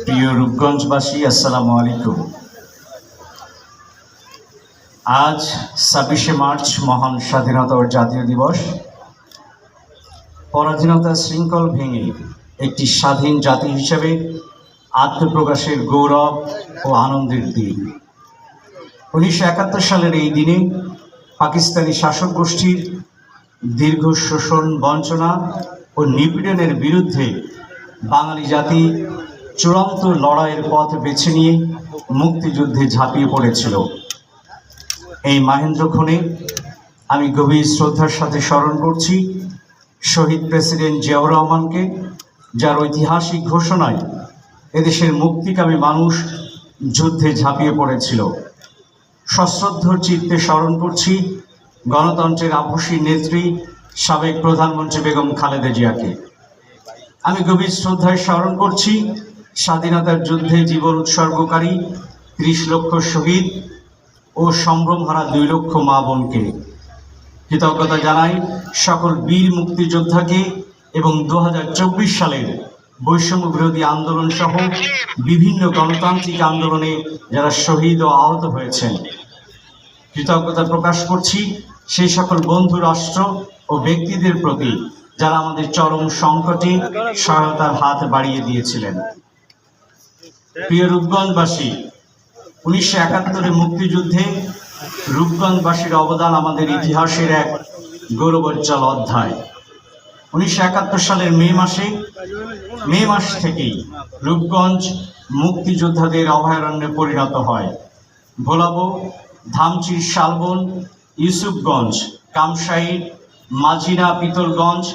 প্রিয় রূপগঞ্জবাসী, আসসালামু আলাইকুম। আজ ২৬শে মার্চ মহান স্বাধীনতার জাতীয় দিবস। পরাধীনতার শৃঙ্খল ভেঙে একটি স্বাধীন জাতি হিসেবে আত্মপ্রকাশের গৌরব ও আনন্দের দিন। ১৯৭১ সালের এই দিনে পাকিস্তানি শাসক গোষ্ঠীর দীর্ঘ শোষণ, বঞ্চনা ও নিপীড়নের বিরুদ্ধে বাঙালি জাতি চূড়ান্ত লড়াইয়ের পথ বেছে নিয়ে মুক্তিযুদ্ধে ঝাঁপিয়ে পড়েছিল। এই মাহেন্দ্রক্ষণে আমি গভীর শ্রদ্ধার সাথে স্মরণ করছি শহীদ প্রেসিডেন্ট জিয়াউর রহমানকে, যার ঐতিহাসিক ঘোষণায় এদেশের মুক্তিকামী মানুষ যুদ্ধে ঝাঁপিয়ে পড়েছিল। সশ্রদ্ধ চিত্তে স্মরণ করছি গণতন্ত্রের আপসী নেত্রী সাবেক প্রধানমন্ত্রী বেগম খালেদা জিয়াকে। আমি গভীর শ্রদ্ধায় স্মরণ করছি স্বাধীনতার যুদ্ধে জীবন উৎসর্গকারী ৩০ লক্ষ শহীদ ও সম্ভ্রমহারা ২ লক্ষ মা বোনকে। কৃতজ্ঞতা জানাই সকল বীর মুক্তিযোদ্ধাকে এবং ২০২৪ সালের বৈষম্য বিরোধী আন্দোলন সহ বিভিন্ন গণতান্ত্রিক আন্দোলনে যারা শহীদ ও আহত হয়েছেন। কৃতজ্ঞতা প্রকাশ করছি সেই সকল বন্ধু রাষ্ট্র ও ব্যক্তিদের প্রতি যারা আমাদের চরম সংকটে সহায়তার হাত বাড়িয়ে দিয়েছিলেন। প্রিয় রূপগঞ্জবাসী, ১৯৭১ মুক্তিযুদ্ধে রূপগঞ্জবাসীর অবদান আমাদের ইতিহাসের এক গৌরবোজ্জ্বল অধ্যায়। ১৯৭১ সালের মে মাস থেকেই রূপগঞ্জ মুক্তিযোদ্ধাদের অভয়ারণ্যে পরিণত হয়। ভোলাবো, ধামচির শালবন, ইউসুফগঞ্জ, কামশাইর, মাঝিনা, পিতলগঞ্জ,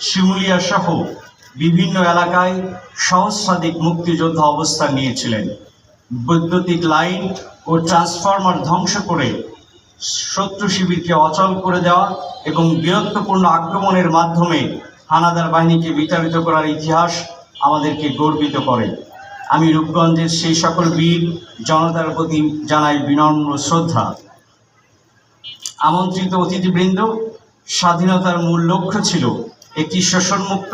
শিমুলিয়া সহ বিভিন্ন এলাকায় সহস্রাধিক মুক্তিযোদ্ধা অবস্থান নিয়েছিলেন। বৈদ্যুতিক লাইন ও ট্রান্সফরমার ধ্বংস করে শত্রু শিবিরকে অচল করে দেওয়া এবং বীরত্বপূর্ণ আক্রমণের মাধ্যমে হানাদার বাহিনীকে বিতাড়িত করার ইতিহাস আমাদেরকে গর্বিত করে। আমি রূপগঞ্জের সেই সকল বীর জনতার প্রতি জানাই বিনম্র শ্রদ্ধা। আমন্ত্রিত অতিথিবৃন্দ, স্বাধীনতার মূল লক্ষ্য ছিল একটি শোষণমুক্ত,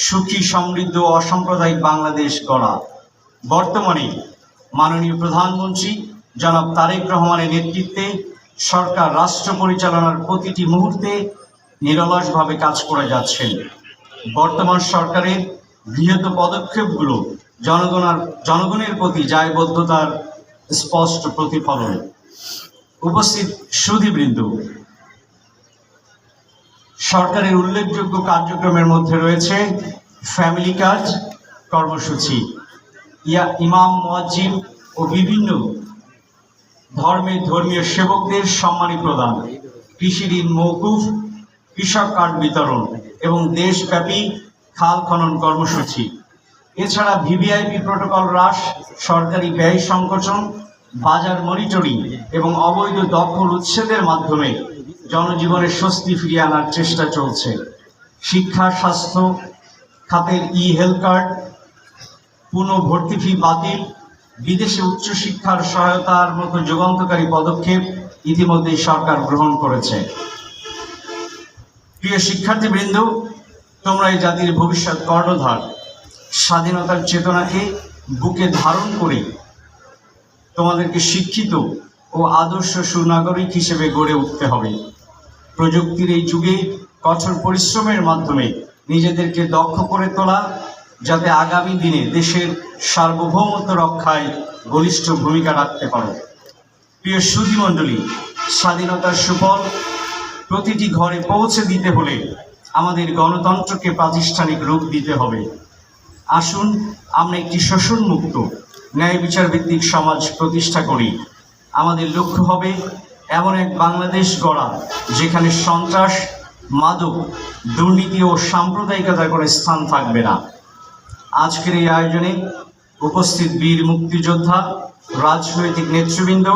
সুখী, সমৃদ্ধ ও অসাম্প্রদায়িক বাংলাদেশ গড়া। বর্তমানে মাননীয় প্রধানমন্ত্রী জনাব তারেক রহমানের নেতৃত্বে সরকার রাষ্ট্র পরিচালনার প্রতিটি মুহূর্তে নিরলসভাবে কাজ করে যাচ্ছেন। বর্তমান সরকারের গৃহীত পদক্ষেপগুলো জনগণের প্রতি দায়বদ্ধতার স্পষ্ট প্রতিফলন। উপস্থিত সুধীবৃন্দ, সরকারের উল্লেখযোগ্য কার্যক্রমের মধ্যে রয়েছে ফ্যামিলি কার্ড কর্মসূচি, ইমাম, মুয়াজ্জিন ও বিভিন্ন ধর্মীয় সেবকদের সম্মানী প্রদান, কৃষি ঋণ মওকুফ, কৃষক কার্ড বিতরণ এবং দেশব্যাপী খাল খনন কর্মসূচি। এছাড়া ভিভিআইপি প্রোটোকল হ্রাস, সরকারি ব্যয় সংকোচন, বাজার মনিটরিং এবং অবৈধ দখল উচ্ছেদের মাধ্যমে জনজীবনের স্বস্তি ফিরিয়ে আনার চেষ্টা চলছে। শিক্ষা, স্বাস্থ্য খাতের হেলথ কার্ড, পুনঃ ভর্তি ফি বাতিল, বিদেশে উচ্চশিক্ষার সহায়তার মতো যুগান্তকারী পদক্ষেপ ইতিমধ্যেই সরকার গ্রহণ করেছে। প্রিয় শিক্ষার্থীবৃন্দ, তোমরা এই জাতির ভবিষ্যৎ কর্ণধার। স্বাধীনতার চেতনাকে বুকে ধারণ করে তোমাদেরকে শিক্ষিত ও আদর্শ সুনাগরিক হিসেবে গড়ে উঠতে হবে। প্রযুক্তির এই যুগে কঠোর পরিশ্রমের মাধ্যমে নিজেদেরকে দক্ষ করে তোলা, যাতে আগামী দিনে দেশের সার্বভৌমত্ব রক্ষায় বলিষ্ঠ ভূমিকা রাখতে পারো। প্রিয় সুধীমণ্ডলী, স্বাধীনতার সুফল প্রতিটি ঘরে পৌঁছে দিতে হলে আমাদের গণতন্ত্রকে প্রাতিষ্ঠানিক রূপ দিতে হবে। আসুন আমরা একটি শোষণমুক্ত, ন্যায় বিচার ভিত্তিক সমাজ প্রতিষ্ঠা করি। আমাদের লক্ষ্য হবে এমন এক বাংলাদেশ গড়া যেখানে সন্ত্রাস, মাদক, দুর্নীতি ও সাম্প্রদায়িকতার কোনো স্থান থাকবে না। আজকের এই আয়োজনে উপস্থিত বীর মুক্তিযোদ্ধা, রাজনৈতিক নেতৃবৃন্দ,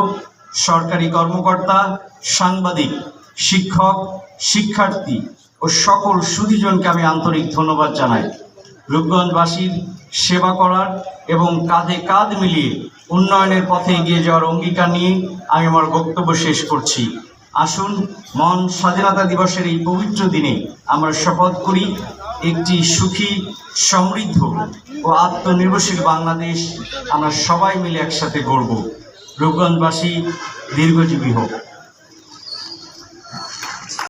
সরকারি কর্মকর্তা, সাংবাদিক, শিক্ষক, শিক্ষার্থী ও সকল সুধীজনকে আমি আন্তরিক ধন্যবাদ জানাই। রূপগঞ্জবাসীর সেবা করার এবং কাঁধে কাঁধ মিলিয়ে উন্নয়নের পথে এগিয়ে যাওয়ার অঙ্গীকার নিয়ে আমি আমার বক্তব্য শেষ করছি। আসুন মহান স্বাধীনতা দিবসের এই পবিত্র দিনে আমরা শপথ করি একটি সুখী, সমৃদ্ধ ও আত্মনির্ভরশীল বাংলাদেশ আমরা সবাই মিলে একসাথে গড়ব। রূপগঞ্জবাসী দীর্ঘজীবী হোক।